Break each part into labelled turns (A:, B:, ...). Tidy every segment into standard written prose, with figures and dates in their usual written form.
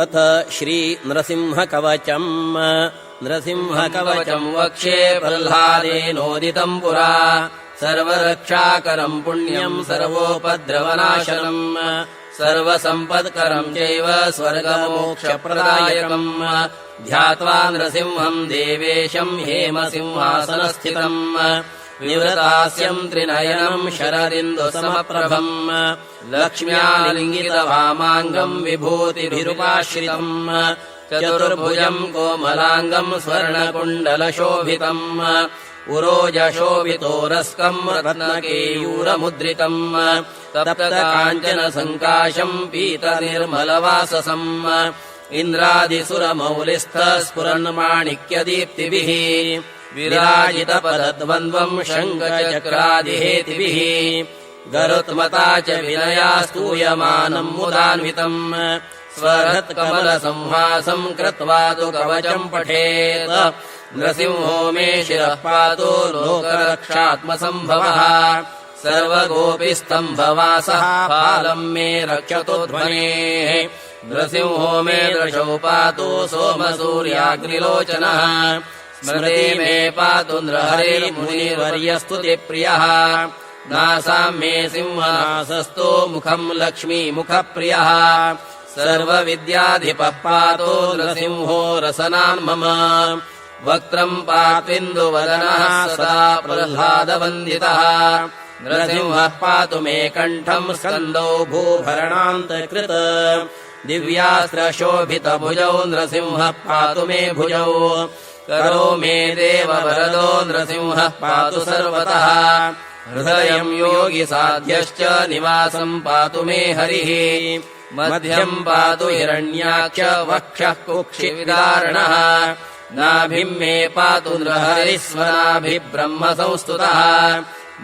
A: अथ श्रीनृसिंहकवचम्। नृसिंहकवचम् वक्ष्ये प्रह्लादेनोदितम् पुरा। सर्वरक्षाकरम् पुण्यम् सर्वोपद्रवनाशनम् सर्वसम्पत्करम् चैव स्वर्गमोक्षप्रदायकम्। ध्यात्वा नृसिंहम् देवेशम् हेमसिंहासनस्थितम् निवृतास्यम् त्रिनयनम् शरदिन्दुसमप्रभम् लक्ष्म्यालिङ्गितवामाङ्गम् विभूतिभिरुपाश्रितम् चतुर्भुजम् कोमलाङ्गम् स्वर्णकुण्डलशोभितम् उरोजशोभितोरस्कम् रत्नकेयूरमुद्रितम् तप्तकाञ्चनसङ्काशम् पीतनिर्मलवाससम् इन्द्रादिसुरमौलिस्थस्फुरन्माणिक्यदीप्तिभिः विराजितपदद्वन्द्वम् शङ्खचक्रादिहेतिभिः गरुत्मता च विनया स्तूयमानम् मुदान्वितम् स्वहृत्कमलसंहासम् कृत्वा तु कवचम् पठेत् नृसिंहो मे शिरः पातु लोकरक्षात्मसम्भवः सर्वगोपिस्तम्भवासः फालम् मे रक्षतु ध्वनेः नृसिंहो मे दृशौ पातु सोमसूर्याग्निलोचनः स्मृते मे पातु नृहरिर्मुनिवर्यस्तुतिप्रियः नासाम् मे सिंहनासस्तु मुखम् लक्ष्मीमुखप्रियः सर्वविद्याधिपः पातु नृसिंहो रसनान्मम वक्त्रम् पात्विन्दुवदनः सदा प्रह्लादवन्दितः नृसिंहः पातु मे कण्ठम् स्कन्दौ भूभरणान्तकृत दिव्यास्त्रशोभितभुजौ नृसिंहः पातु मे भुजौ करो मे देववरदो नृसिंहः पातु सर्वतः हृदयम् योगिसाध्यश्च निवासम् पातु मे हरिः मध्यम् पातु हिरण्याक्ष वक्षः कुक्षिविदारणः नाभिम् मे पातु नृहरिस्वनाभिब्रह्म संस्तुतः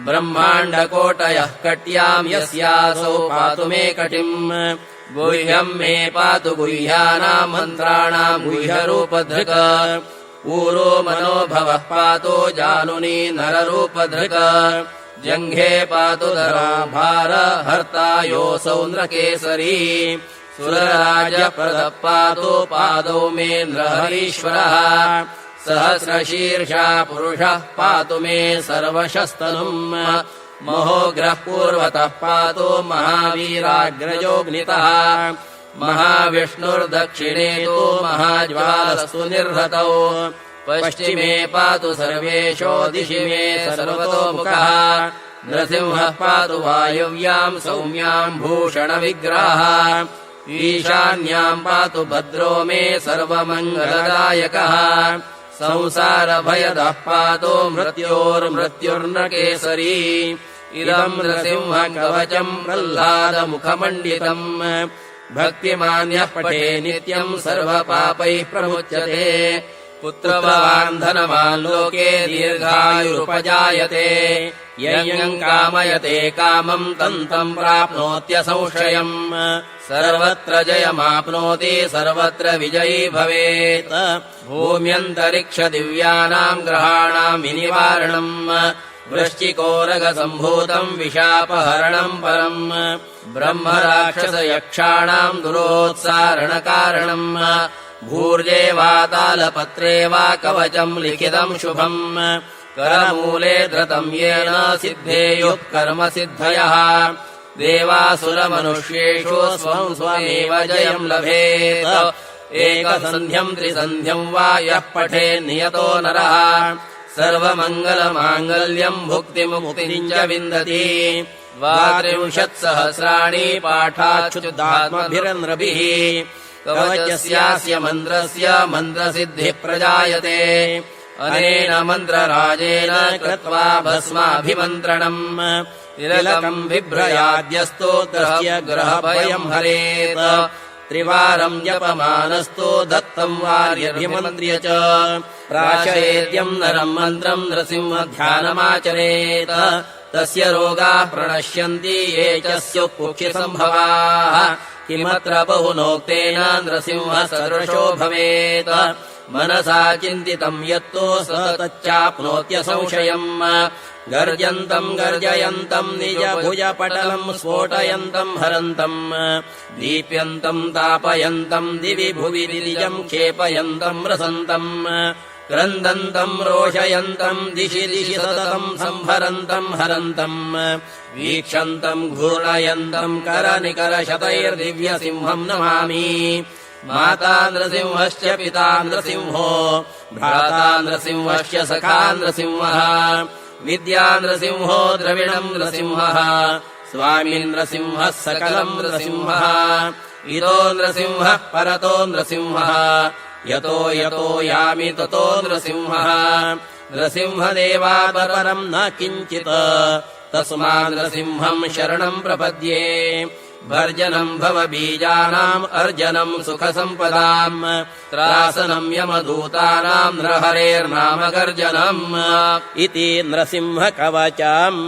A: ब्रह्माण्डकोटयः कट्याम् यस्यासौ पातु मे कटिम् गुह्यम् मे पातु गुह्यानाम् मन्त्राणाम् गुह्यरूपधृक् ऊरो मनोभवः पातु जानुनी नररूपधृक् जङ्घे पातु धराभार हर्ता योऽसौ नृकेसरी सुरराजप्रदः पातु पादौ मे नृहरीश्वरः सहस्रशीर्षा पुरुषः पातु मे सर्वशस्तनुम् महोग्रः पूर्वतः पातु महावीराग्रजोऽग्नितः महाविष्णुर्दक्षिणे तु महाज्वालस्तु निर्हतौ पश्चिमे पातु सर्वेशो दिशि मे सर्वतोमुखः नृसिंहः पातु वायव्याम् सौम्याम् भूषणविग्रहः ईशान्याम् पातु भद्रो मे सर्वमङ्गलदायकः संसारभयदः पातु मृत्योर्मृत्युर्नकेसरी इदम् नृसिंहकवचम् प्रह्लादमुखमण्डितम् भक्तिमान्यः पठे नित्यम् सर्वपापैः प्रमुच्यते पुत्रवान् धनवान् लोके दीर्घायुरुपजायते यम् कामयते कामम् तम् प्राप्नोत्यसंशयम् सर्वत्र जयमाप्नोति सर्वत्र विजयी भवेत् भूम्यन्तरिक्षदिव्यानाम् ग्रहाणाम् विनिवारणम् वृश्चिकोरगसम्भूतम् विशापहरणम् परम् ब्रह्मराक्षसयक्षाणाम् दुरोत्सारणकारणम् भूर्जे वा तालपत्रे वा कवचम् लिखितम् शुभम् करमूले धृतम् येन सिद्धेयुः कर्मसिद्धयः देवासुरमनुष्येषु स्वम् स्वमेव जयम् लभेत् एकसन्ध्यम् त्रिसन्ध्यम् वा यः पठेन्नियतो नरः सर्वमङ्गलमाङ्गल्यम् भुक्तिमुक्तिम् च विन्दति 30,000 पाठाच्छुद्धात्मभिरनृभिः कवचस्यास्य मन्त्रस्य मन्त्रसिद्धिः प्रजायते अनेन मन्त्रराजेन कृत्वा भस्माभिमन्त्रणम् तिलकम् बिभ्रयाद्यस्तो तस्य ग्रहभयम् हरेत् त्रिवारम् जपमानस्तु दत्तम् वार्यभिमन्त्र्य च प्राशयेद्यम् नरम् मन्त्रम् नृसिंहध्यानमाचरेत् तस्य रोगाः प्रणश्यन्ति ये च स्युः कुक्षिसम्भवाः किमत्र बहुनोक्तेन नृसिंहः सदृशो भवेत् मनसा चिन्तितम् यत्तो सतच्चाप्नोत्यसंशयम् गर्जन्तम् गर्जयन्तम् निजभुजपटलम् स्फोटयन्तम् हरन्तम् दीप्यन्तम् तापयन्तम् दिवि भुवि निजम् क्षेपयन्तम् रसन्तम् क्रन्दन्तम् रोषयन्तम् दिशि दिशि सततम् संहरन्तम् हरन्तम् वीक्षन्तम् घूर्णयन्तम् करनिकरशतैर्दिव्यसिंहम् नमामि माता नृसिंहश्च पिता नृसिंहो भ्राता नृसिंहश्च सखा नृसिंहः विद्या नृसिंहो द्रविणम् नृसिंहः स्वामी नृसिंहः सकलम् नृसिंहः इदो नृसिंहः परतो नृसिंहः यतो यतो यामि ततो नृसिंहः नृसिंहदेवादपरम् न किञ्चित् तस्मा नृसिंहम् शरणम् प्रपद्ये भर्जनम् भवबीजानाम् अर्जनम् सुखसम्पदाम् त्रासनम् यमदूतानाम् नृहरेर्नाम गर्जनम् इति नृसिंहकवचम्।